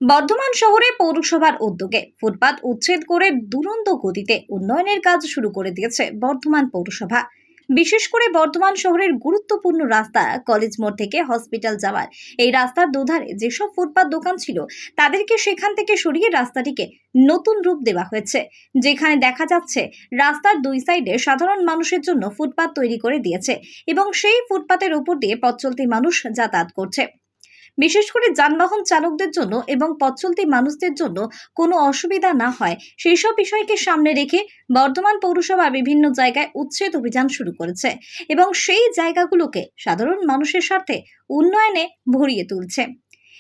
বর্ধমান শহরে পৌরসভার উদ্যোগে ফুটপাত উচ্ছেদ করে দুরন্ত গতিতে উন্নয়নের কাজ শুরু করে দিয়েছে বর্ধমান পৌরসভা। বিশেষ করে বর্ধমান শহরের গুরুত্বপূর্ণ রাস্তা কলেজ মোড় থেকে হসপিটাল যাওয়ার এই রাস্তার দুধারে যেসব ফুটপাত দোকান ছিল তাদেরকে সেখান থেকে সরিয়ে রাস্তাটিকে নতুন রূপ দেওয়া হয়েছে, যেখানে দেখা যাচ্ছে রাস্তার দুই সাইডে সাধারণ মানুষের জন্য ফুটপাত তৈরি করে দিয়েছে এবং সেই ফুটপাতের উপর দিয়ে পথ চলতি মানুষ যাতায়াত করছে। বিশেষ করে যানবাহন চালকদের জন্য এবং পথ চলতি মানুষদের জন্য কোনো অসুবিধা না হয় সেই সব বিষয়কে সামনে রেখে বর্ধমান পৌরসভা বিভিন্ন জায়গায় উচ্ছেদ অভিযান শুরু করেছে এবং সেই জায়গাগুলোকে সাধারণ মানুষের স্বার্থে উন্নয়নে ভরিয়ে তুলছে।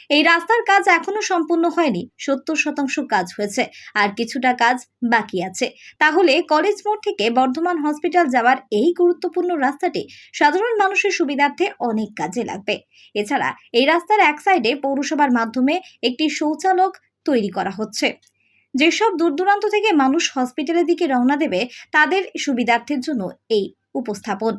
এই রাস্তার কাজ এখনো সম্পূর্ণ হয়নি, 70% কাজ হয়েছে, আর কিছুটা কাজ বাকি আছে। তাহলে কলেজ মোড় থেকে বর্ধমান হসপিটাল যাওয়ার এই গুরুত্বপূর্ণ রাস্তাটি সাধারণ মানুষের সুবিধার্থে অনেক কাজে লাগবে। এছাড়া এই রাস্তার এক সাইডে পৌরসভার মাধ্যমে একটি শৌচালয় তৈরি করা হচ্ছে। যেসব দূর দূরান্ত থেকে মানুষ হসপিটালের দিকে রওনা দেবে তাদের সুবিধার্থের জন্য এই উপস্থাপন।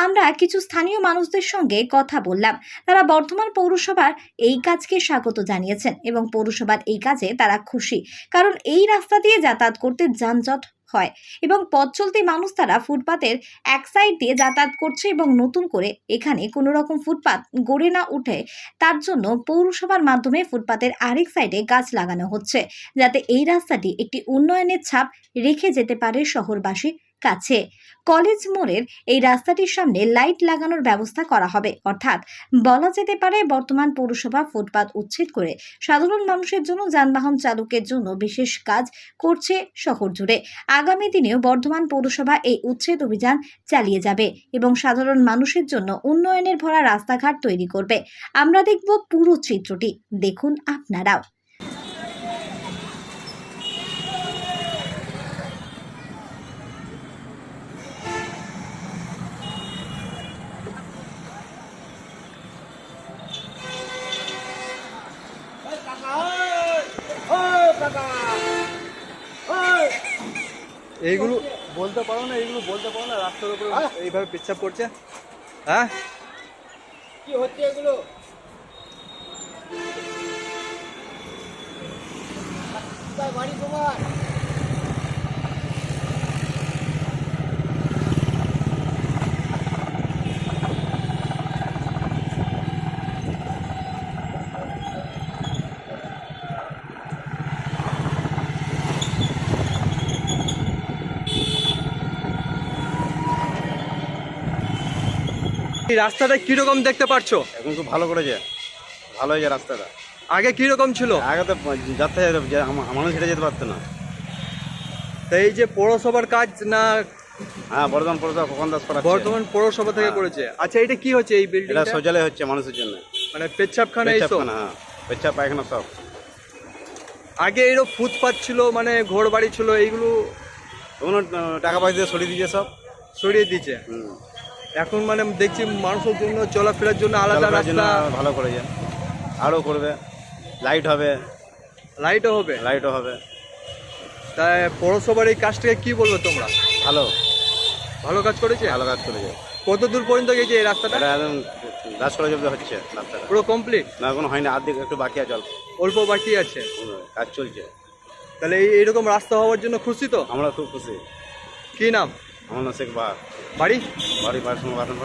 আমরা কিছু স্থানীয় মানুষদের সঙ্গে কথা বললাম, তারা বর্ধমান পৌরসভার এই কাজকে স্বাগত জানিয়েছেন এবং পৌরসভার এই কাজে তারা খুশি, কারণ এই রাস্তা দিয়ে যাতায়াত করতে যানজট হয় এবং পথ চলতি মানুষ তারা ফুটপাতের এক সাইড দিয়ে যাতায়াত করছে এবং নতুন করে এখানে কোনো রকম ফুটপাত গড়ে না উঠে তার জন্য পৌরসভার মাধ্যমে ফুটপাতের আরেক সাইডে গাছ লাগানো হচ্ছে, যাতে এই রাস্তাটি একটি উন্নয়নের ছাপ রেখে যেতে পারে শহরবাসীর কাছে। কলেজ মোড়ের এই রাস্তাটির সামনে লাইট লাগানোর ব্যবস্থা করা হবে, অর্থাৎ বলা যেতে পারে বর্তমান পৌরসভা ফুটপাত উচ্ছেদ করে সাধারণ মানুষের জন্য, যানবাহন চালকের জন্য বিশেষ কাজ করছে শহর জুড়ে। আগামী দিনেও বর্ধমান পৌরসভা এই উচ্ছেদ অভিযান চালিয়ে যাবে এবং সাধারণ মানুষের জন্য উন্নয়নের ভরা রাস্তাঘাট তৈরি করবে। আমরা দেখব পুরো চিত্রটি, দেখুন আপনারাও। এইগুলো বলতে পারো না, এইগুলো বলতে পারো না, রাস্তার উপরে এইভাবে পেচ্ছাপ করছে। হ্যাঁ, কি হচ্ছে এগুলো? বাড়ি তোমার এই রাস্তাটা কিরকম দেখতে পাচ্ছ? এখন খুব ভালো করেছে, ভালো হয়েছে রাস্তাটা। আগে কিরকম ছিল? আগে তো যাতে মানুষ হেঁটে যেতে পারতো না। তো এই যে পৌরসভার কাজ না? হ্যাঁ, বর্ধমান পৌরসভা খোকন দাস করা। বর্ধমান পৌরসভা থেকে হ্যাঁ। করেছে। আচ্ছা, এটা কি হচ্ছে এই বিল্ডিং? এটা শৌচালয় হচ্ছে মানুষের জন্য, মানে পেচ্ছাপখানা এইসব? পেচ্ছাপখানা, হ্যাঁ, পেচ্ছাপ পায়খানা সব। আগে এরকম ফুটপাত ছিল, মানে ঘর বাড়ি ছিল, এইগুলো ওগুলো টাকা পয়সা দিয়ে সরিয়ে দিয়েছে সব। সরিয়ে দিয়েছে। এখন মানে দেখছি মানুষের জন্য চলাফেরার জন্য আলাদা রাস্তা ভালো করেছে, আরও করবে। লাইট হবে, লাইটও হবে। লাইটও হবে। তাই পৌরসভার এই কাজটাকে কি বলবো তোমরা? ভালো, ভালো কাজ করেছে। ভালো কাজ করেছে। কত দূর পর্যন্ত গেছে এই রাস্তাটা? এটা একদম গাছ করা জব্দ হচ্ছে রাস্তাটা, পুরো কমপ্লিট না এখনো হয়নি, আর্ধেক একটু বাকি আছে, অল্প অল্প বাকি আছে। কাজ চলছে। তাহলে এইরকম রাস্তা হওয়ার জন্য খুশি তো? আমরা খুব খুশি। কি নাম? আমার নাম শেখ বাহার, বাড়ি? বাড়ি পার্সোনাল বাসন।